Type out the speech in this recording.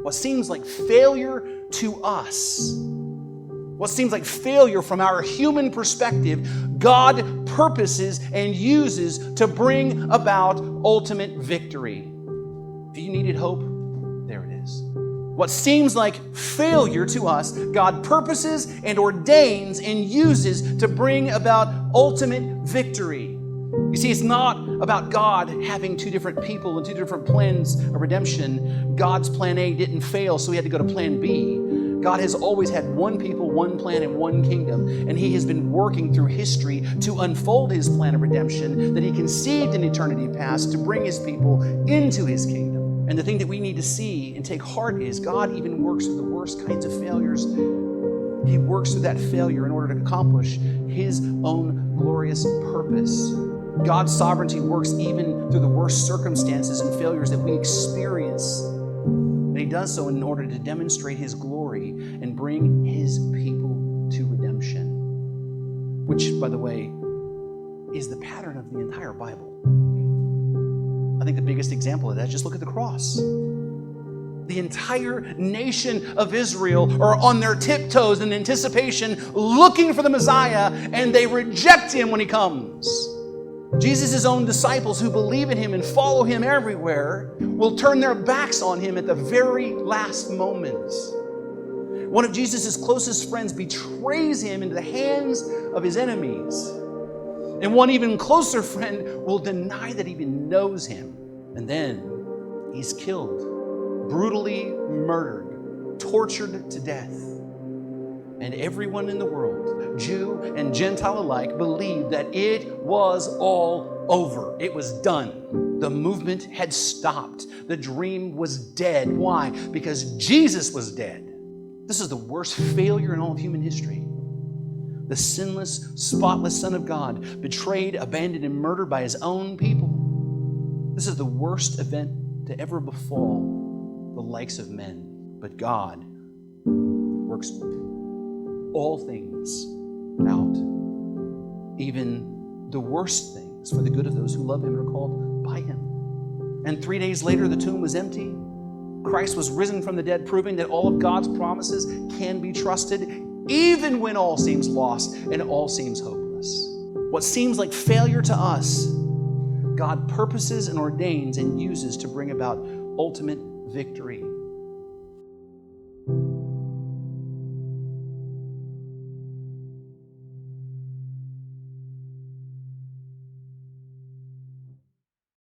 what seems like failure to us, what seems like failure from our human perspective, God purposes and uses to bring about ultimate victory. If you needed hope, there it is. What seems like failure to us, God purposes and ordains and uses to bring about ultimate victory. You see, it's not about God having two different people and two different plans of redemption. God's plan A didn't fail, so he had to go to plan B. God has always had one people, one plan, and one kingdom, and he has been working through history to unfold his plan of redemption that he conceived in eternity past to bring his people into his kingdom. And the thing that we need to see and take heart is God even works through the worst kinds of failures. He works through that failure in order to accomplish his own glorious purpose. God's sovereignty works even through the worst circumstances and failures that we experience. And he does so in order to demonstrate his glory and bring his people to redemption. Which, by the way, is the pattern of the entire Bible. I think the biggest example of that, just look at the cross. The entire nation of Israel are on their tiptoes in anticipation, looking for the Messiah, and they reject him when he comes. Jesus' own disciples who believe in him and follow him everywhere will turn their backs on him at the very last moment. One of Jesus' closest friends betrays him into the hands of his enemies. And one even closer friend will deny that he even knows him. And then he's killed, brutally murdered, tortured to death. And everyone in the world, Jew and Gentile alike, believed that it was all over. It was done. The movement had stopped. The dream was dead. Why? Because Jesus was dead. This is the worst failure in all of human history. The sinless, spotless Son of God, betrayed, abandoned, and murdered by his own people. This is the worst event to ever befall the likes of men. But God works all things out, even the worst things, for the good of those who love him and are called by him. And 3 days later, the tomb was empty. Christ was risen from the dead, proving that all of God's promises can be trusted, even when all seems lost and all seems hopeless. What seems like failure to us, God purposes and ordains and uses to bring about ultimate victory.